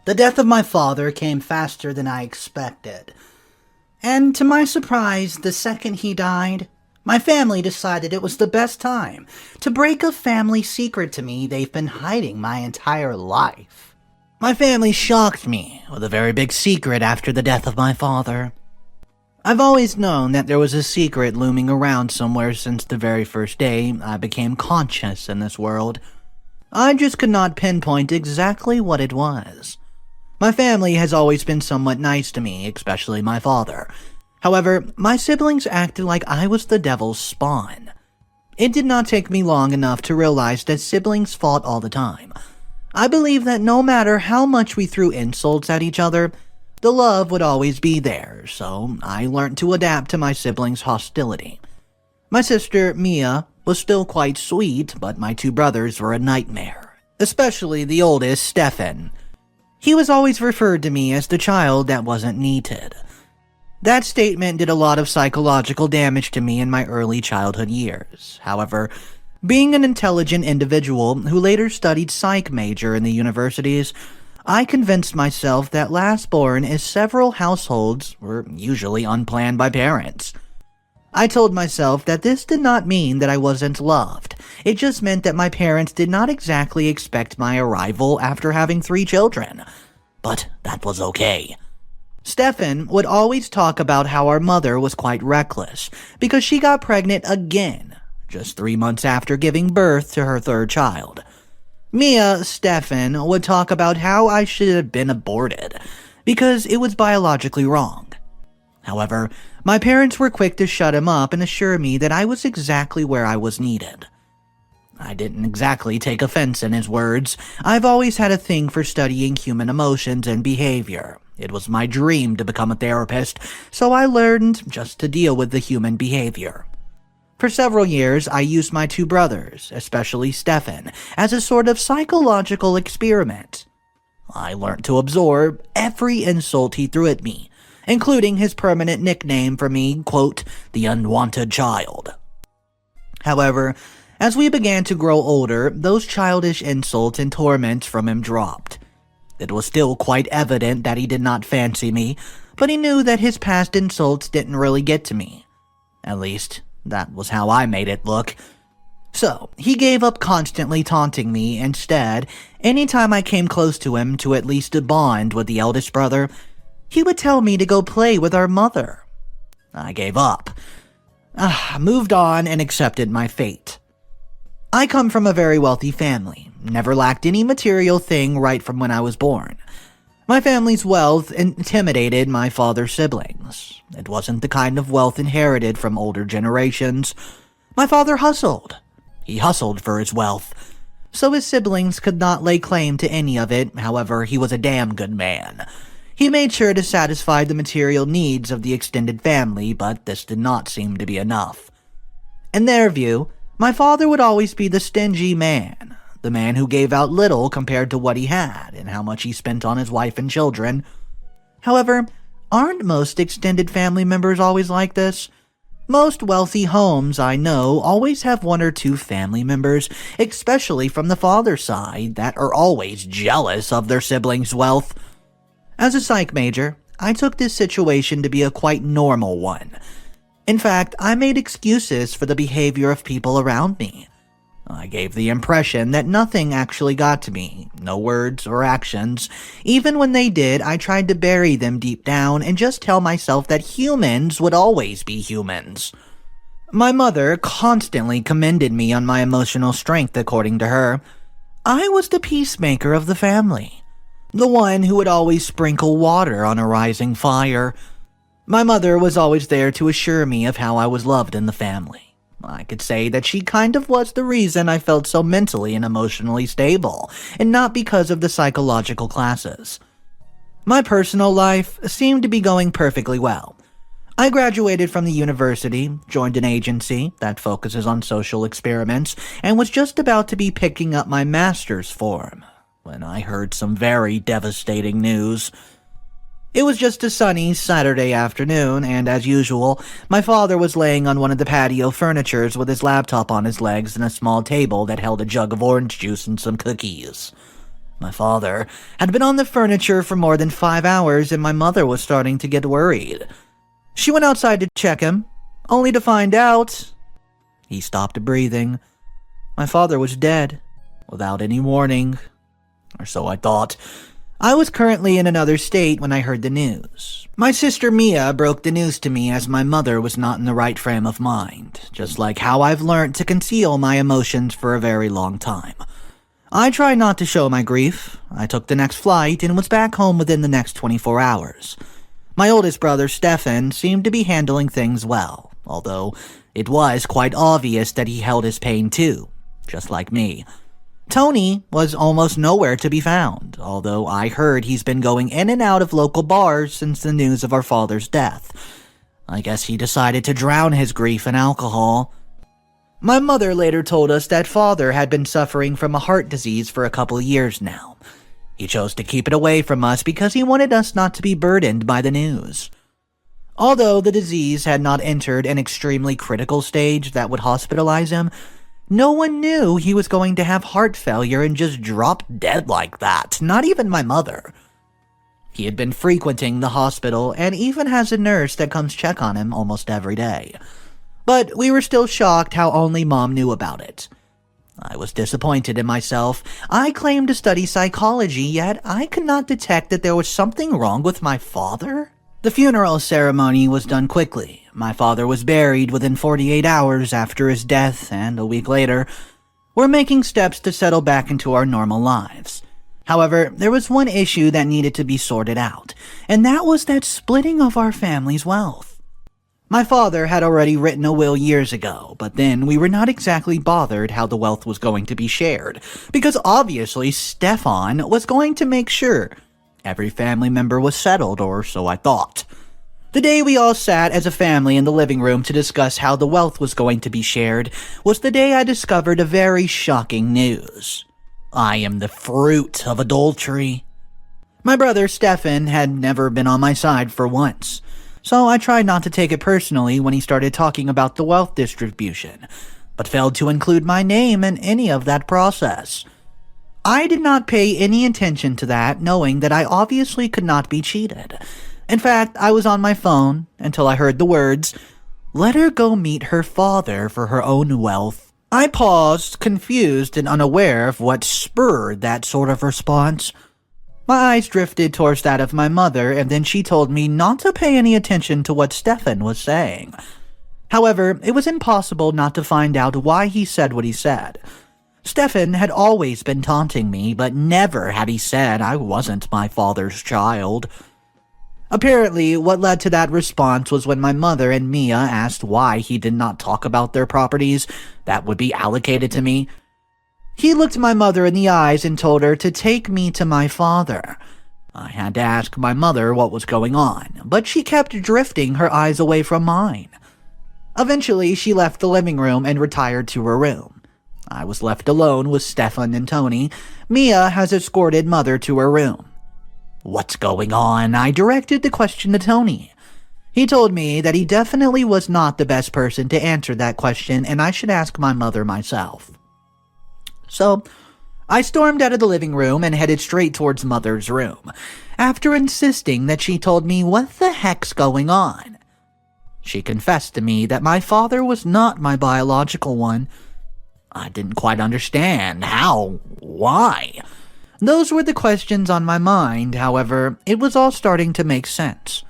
The death of my father came faster than I expected. And to my surprise, the second he died, my family decided it was the best time to break a family secret to me they've been hiding my entire life. My family shocked me with a very big secret after the death of my father. I've always known that there was a secret looming around somewhere since the very first day I became conscious in this world. I just could not pinpoint exactly what it was. My family has always been somewhat nice to me, especially my father. However, my siblings acted like I was the devil's spawn. It did not take me long enough to realize that siblings fought all the time. I believe that no matter how much we threw insults at each other, the love would always be there, so I learned to adapt to my siblings' hostility. My sister, Mia, was still quite sweet, but my two brothers were a nightmare, especially the oldest, Stefan. He was always referred to me as the child that wasn't needed. That statement did a lot of psychological damage to me in my early childhood years. However, being an intelligent individual who later studied psych major in the universities, I convinced myself that last-born in several households were usually unplanned by parents. I told myself that this did not mean that I wasn't loved. It just meant that my parents did not exactly expect my arrival after having 3 children. But that was okay. Stefan would always talk about how our mother was quite reckless because she got pregnant again, just 3 months after giving birth to her 3rd child. Mia, Stefan, would talk about how I should have been aborted because it was biologically wrong. However, my parents were quick to shut him up and assure me that I was exactly where I was needed. I didn't exactly take offense in his words. I've always had a thing for studying human emotions and behavior. It was my dream to become a therapist, so I learned just to deal with the human behavior. For several years, I used my 2 brothers, especially Stefan, as a sort of psychological experiment. I learned to absorb every insult he threw at me, including his permanent nickname for me, quote, the unwanted child. However, as we began to grow older, those childish insults and torments from him dropped. It was still quite evident that he did not fancy me, but he knew that his past insults didn't really get to me. At least, that was how I made it look. So, he gave up constantly taunting me. Instead, anytime I came close to him to at least bond with the eldest brother, he would tell me to go play with our mother. I gave up. Moved on and accepted my fate. I come from a very wealthy family, never lacked any material thing right from when I was born. My family's wealth intimidated my father's siblings. It wasn't the kind of wealth inherited from older generations. My father hustled. He hustled for his wealth. So his siblings could not lay claim to any of it. However, he was a damn good man. He made sure to satisfy the material needs of the extended family, but this did not seem to be enough. In their view, my father would always be the stingy man, the man who gave out little compared to what he had and how much he spent on his wife and children. However, aren't most extended family members always like this? Most wealthy homes I know always have 1 or 2 family members, especially from the father's side, that are always jealous of their siblings' wealth. As a psych major, I took this situation to be a quite normal one. In fact, I made excuses for the behavior of people around me. I gave the impression that nothing actually got to me, no words or actions. Even when they did, I tried to bury them deep down and just tell myself that humans would always be humans. My mother constantly commended me on my emotional strength, according to her. I was the peacemaker of the family, the one who would always sprinkle water on a rising fire. My mother was always there to assure me of how I was loved in the family. I could say that she kind of was the reason I felt so mentally and emotionally stable, and not because of the psychological classes. My personal life seemed to be going perfectly well. I graduated from the university, joined an agency that focuses on social experiments, and was just about to be picking up my master's form when I heard some very devastating news. It was just a sunny Saturday afternoon, and as usual, my father was laying on one of the patio furnitures with his laptop on his legs and a small table that held a jug of orange juice and some cookies. My father had been on the furniture for more than 5 hours and my mother was starting to get worried. She went outside to check him, only to find out he stopped breathing. My father was dead, without any warning, or so I thought. I was currently in another state when I heard the news. My sister Mia broke the news to me as my mother was not in the right frame of mind, just like how I've learned to conceal my emotions for a very long time. I tried not to show my grief. I took the next flight and was back home within the next 24 hours. My oldest brother, Stefan, seemed to be handling things well, although it was quite obvious that he held his pain too, just like me. Tony was almost nowhere to be found, although I heard he's been going in and out of local bars since the news of our father's death. I guess he decided to drown his grief in alcohol. My mother later told us that father had been suffering from a heart disease for a couple years now. He chose to keep it away from us because he wanted us not to be burdened by the news. Although the disease had not entered an extremely critical stage that would hospitalize him, no one knew he was going to have heart failure and just drop dead like that, not even my mother. He had been frequenting the hospital and even has a nurse that comes check on him almost every day. But we were still shocked how only Mom knew about it. I was disappointed in myself. I claimed to study psychology, yet I could not detect that there was something wrong with my father. The funeral ceremony was done quickly. My father was buried within 48 hours after his death, and a week later, we're making steps to settle back into our normal lives. However, there was one issue that needed to be sorted out, and that was that splitting of our family's wealth. My father had already written a will years ago, but then we were not exactly bothered how the wealth was going to be shared, because obviously Stefan was going to make sure every family member was settled, or so I thought. The day we all sat as a family in the living room to discuss how the wealth was going to be shared was the day I discovered a very shocking news. I am the fruit of adultery. My brother Stefan had never been on my side for once, so I tried not to take it personally when he started talking about the wealth distribution, but failed to include my name in any of that process. I did not pay any attention to that, knowing that I obviously could not be cheated. In fact, I was on my phone until I heard the words, "Let her go meet her father for her own wealth." I paused, confused and unaware of what spurred that sort of response. My eyes drifted towards that of my mother, and then she told me not to pay any attention to what Stefan was saying. However, it was impossible not to find out why he said what he said. Stefan had always been taunting me, but never had he said I wasn't my father's child. Apparently, what led to that response was when my mother and Mia asked why he did not talk about their properties that would be allocated to me. He looked my mother in the eyes and told her to take me to my father. I had to ask my mother what was going on, but she kept drifting her eyes away from mine. Eventually, she left the living room and retired to her room. I was left alone with Stefan and Tony. Mia has escorted mother to her room. "What's going on?" I directed the question to Tony. He told me that he definitely was not the best person to answer that question and I should ask my mother myself. So, I stormed out of the living room and headed straight towards Mother's room, after insisting that she told me what the heck's going on. She confessed to me that my father was not my biological one. I didn't quite understand. How? Why? Those were the questions on my mind, however, it was all starting to make sense.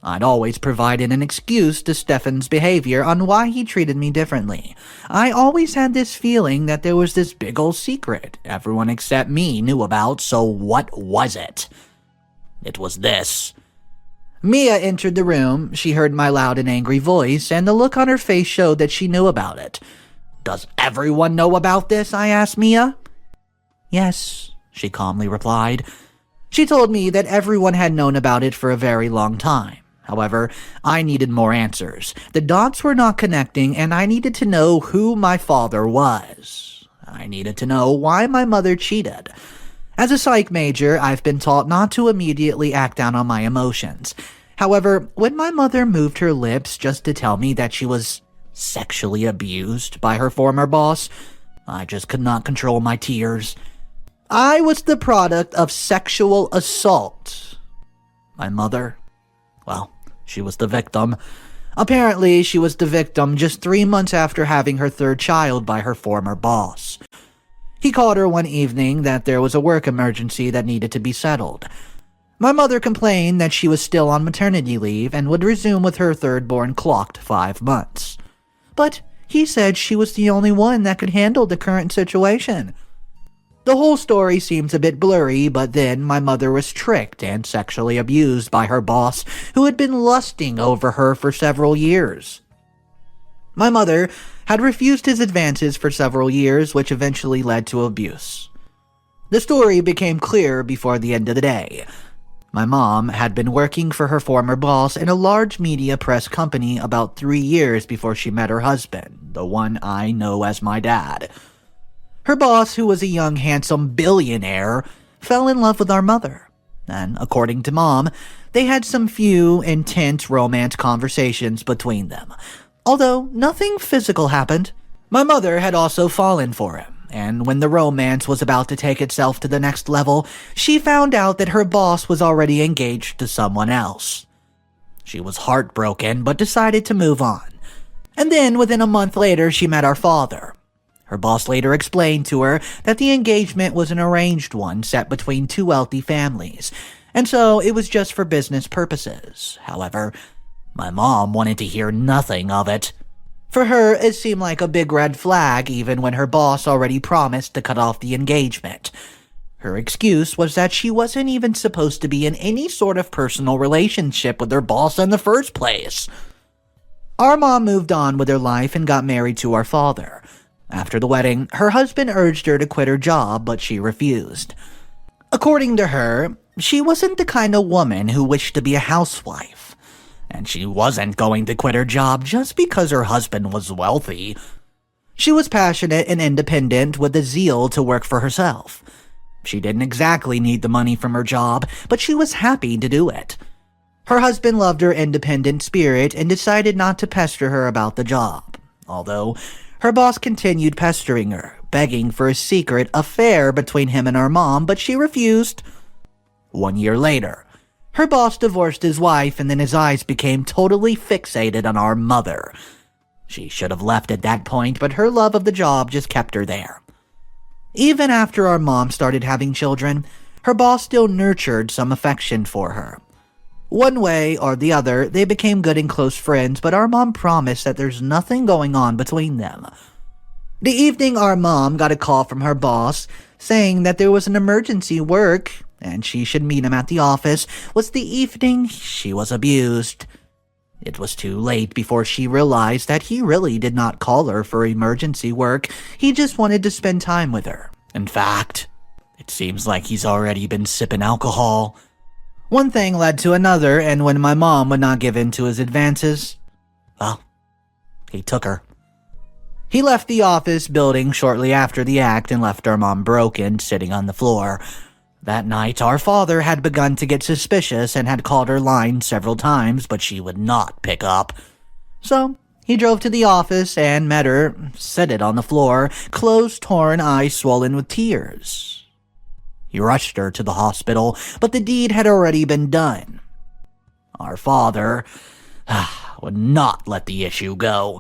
I'd always provided an excuse to Stefan's behavior on why he treated me differently. I always had this feeling that there was this big old secret everyone except me knew about, so what was it? It was this. Mia entered the room. She heard my loud and angry voice, and the look on her face showed that she knew about it. "Does everyone know about this?" I asked Mia. "Yes," she calmly replied. She told me that everyone had known about it for a very long time. However, I needed more answers. The dots were not connecting, and I needed to know who my father was. I needed to know why my mother cheated. As a psych major, I've been taught not to immediately act out on my emotions. However, when my mother moved her lips just to tell me that she was sexually abused by her former boss, I just could not control my tears. I was the product of sexual assault. My mother, well, she was the victim. Apparently, she was the victim just 3 months after having her third child by her former boss. He called her one evening that there was a work emergency that needed to be settled. My mother complained that she was still on maternity leave and would resume with her third-born clocked 5 months. But he said she was the only one that could handle the current situation. The whole story seems a bit blurry, but then my mother was tricked and sexually abused by her boss, who had been lusting over her for several years. My mother had refused his advances for several years, which eventually led to abuse. The story became clear before the end of the day. My mom had been working for her former boss in a large media press company about 3 years before she met her husband, the one I know as my dad. Her boss, who was a young, handsome billionaire, fell in love with our mother. And according to Mom, they had some few intense romance conversations between them. Although nothing physical happened, my mother had also fallen for him. And when the romance was about to take itself to the next level, she found out that her boss was already engaged to someone else. She was heartbroken, but decided to move on. And then, within a month later, she met our father. Her boss later explained to her that the engagement was an arranged one set between two wealthy families, and so it was just for business purposes. However, my mom wanted to hear nothing of it. For her, it seemed like a big red flag even when her boss already promised to cut off the engagement. Her excuse was that she wasn't even supposed to be in any sort of personal relationship with her boss in the first place. Our mom moved on with her life and got married to our father. After the wedding, her husband urged her to quit her job, but she refused. According to her, she wasn't the kind of woman who wished to be a housewife, and she wasn't going to quit her job just because her husband was wealthy. She was passionate and independent with the zeal to work for herself. She didn't exactly need the money from her job, but she was happy to do it. Her husband loved her independent spirit and decided not to pester her about the job, although her boss continued pestering her, begging for a secret affair between him and our mom, but she refused. 1 year later, her boss divorced his wife, and then his eyes became totally fixated on our mother. She should have left at that point, but her love of the job just kept her there. Even after our mom started having children, her boss still nurtured some affection for her. One way or the other, they became good and close friends, but our mom promised that there's nothing going on between them. The evening our mom got a call from her boss saying that there was an emergency work and she should meet him at the office was the evening she was abused. It was too late before she realized that he really did not call her for emergency work. He just wanted to spend time with her. In fact, it seems like he's already been sipping alcohol. One thing led to another, and when my mom would not give in to his advances, well, he took her. He left the office building shortly after the act and left our mom broken, sitting on the floor. That night, our father had begun to get suspicious and had called her line several times, but she would not pick up. So, he drove to the office and met her, seated on the floor, clothes torn, eyes swollen with tears. He rushed her to the hospital, but the deed had already been done. Our father would not let the issue go.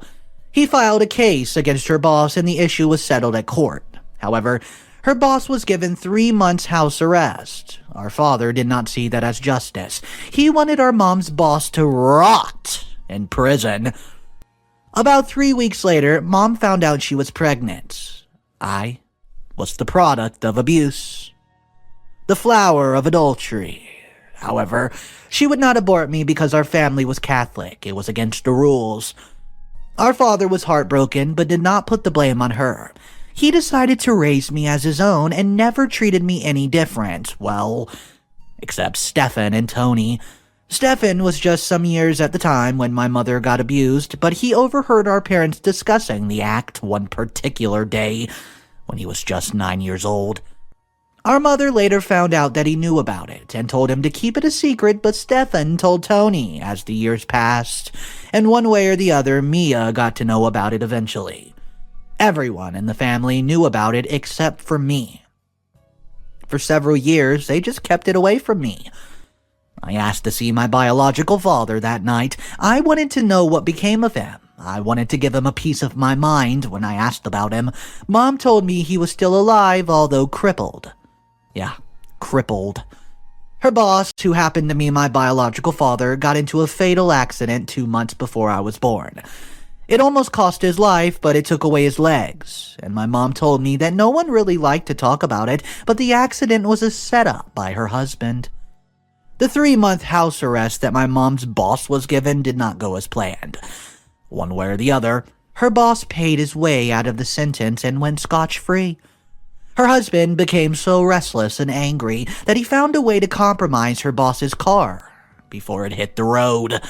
He filed a case against her boss and the issue was settled at court. However, her boss was given 3 months house arrest. Our father did not see that as justice. He wanted our mom's boss to rot in prison. About 3 weeks later, Mom found out she was pregnant. I was the product of abuse, the flower of adultery. However, she would not abort me because our family was Catholic. It was against the rules. Our father was heartbroken, but did not put the blame on her. He decided to raise me as his own and never treated me any different. Well, except Stefan and Tony. Stefan was just some years at the time when my mother got abused, but he overheard our parents discussing the act one particular day when he was just 9 years old. Our mother later found out that he knew about it and told him to keep it a secret, but Stefan told Tony as the years passed, and one way or the other, Mia got to know about it eventually. Everyone in the family knew about it except for me. For several years, they just kept it away from me. I asked to see my biological father that night. I wanted to know what became of him. I wanted to give him a piece of my mind when I asked about him. Mom told me he was still alive, although crippled. Yeah, crippled. Her boss, who happened to be my biological father, got into a fatal accident 2 months before I was born. It almost cost his life, but it took away his legs, and my mom told me that no one really liked to talk about it, but the accident was a setup by her husband. The 3-month house arrest that my mom's boss was given did not go as planned. One way or the other, her boss paid his way out of the sentence and went scotch-free. Her husband became so restless and angry that he found a way to compromise her boss's car before it hit the road.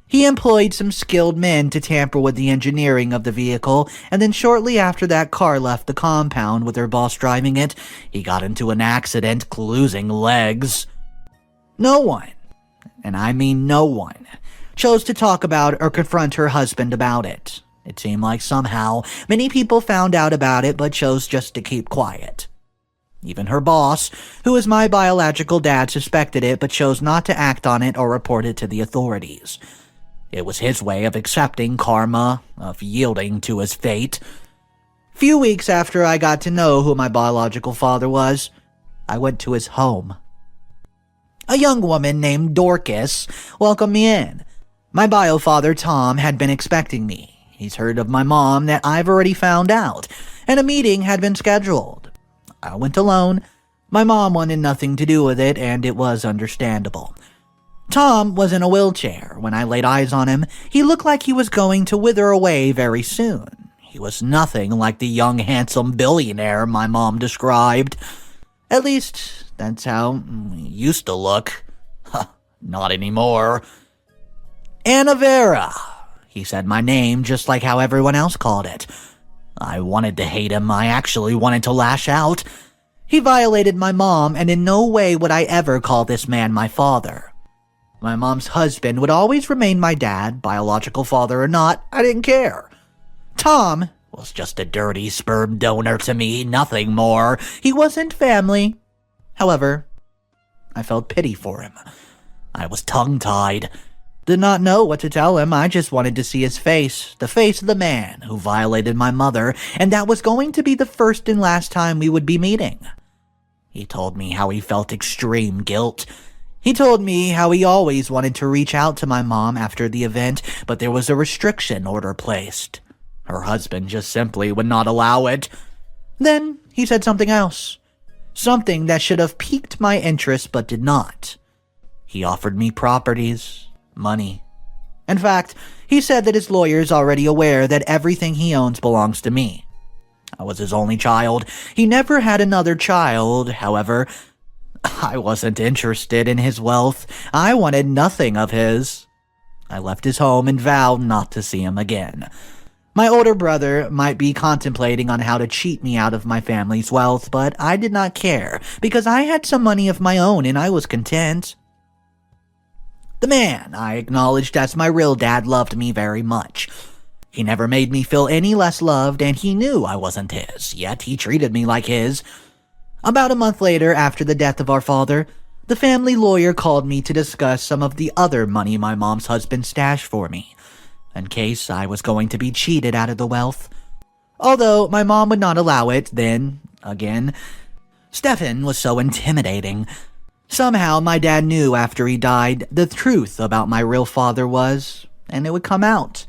He employed some skilled men to tamper with the engineering of the vehicle, and then shortly after that car left the compound with her boss driving it, he got into an accident, losing legs. No one, and I mean no one, chose to talk about or confront her husband about it. It seemed like somehow many people found out about it but chose just to keep quiet. Even her boss, who is my biological dad, suspected it but chose not to act on it or report it to the authorities. It was his way of accepting karma, of yielding to his fate. Few weeks after I got to know who my biological father was, I went to his home. A young woman named Dorcas welcomed me in. My bio-father, Tom, had been expecting me. He's heard of my mom that I've already found out, and a meeting had been scheduled. I went alone. My mom wanted nothing to do with it, and it was understandable. Tom was in a wheelchair. When I laid eyes on him, he looked like he was going to wither away very soon. He was nothing like the young, handsome billionaire my mom described. At least, that's how he used to look. Not anymore. Anna Vera. He said my name just like how everyone else called it. I wanted to hate him. I actually wanted to lash out. He violated my mom, and in no way would I ever call this man my father. My mom's husband would always remain my dad, biological father or not, I didn't care. Tom was just a dirty sperm donor to me, nothing more. He wasn't family. However, I felt pity for him. I was tongue-tied. Did not know what to tell him. I just wanted to see his face, the face of the man who violated my mother, and that was going to be the first and last time we would be meeting. He told me how he felt extreme guilt. He told me how he always wanted to reach out to my mom after the event, but there was a restriction order placed. Her husband just simply would not allow it. Then he said something else. Something that should have piqued my interest but did not. He offered me properties, money. In fact, he said that his lawyer is already aware that everything he owns belongs to me. I was his only child. He never had another child, however. I wasn't interested in his wealth. I wanted nothing of his. I left his home and vowed not to see him again. My older brother might be contemplating on how to cheat me out of my family's wealth, but I did not care, because I had some money of my own and I was content. The man I acknowledged as my real dad loved me very much. He never made me feel any less loved, and he knew I wasn't his, yet he treated me like his. About a month later, after the death of our father, the family lawyer called me to discuss some of the other money my mom's husband stashed for me, in case I was going to be cheated out of the wealth. Although my mom would not allow it, then, again, Stefan was so intimidating. Somehow my dad knew after he died the truth about my real father was, and it would come out.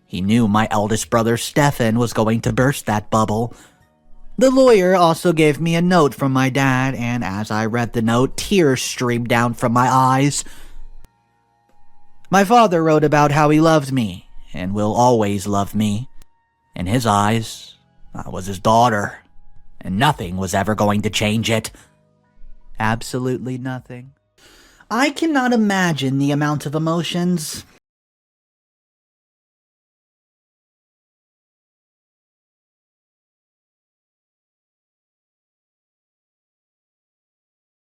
He knew my eldest brother Stefan was going to burst that bubble. The lawyer also gave me a note from my dad, and as I read the note, tears streamed down from my eyes. My father wrote about how he loved me, and will always love me. In his eyes, I was his daughter, and nothing was ever going to change it. Absolutely nothing. I cannot imagine the amount of emotions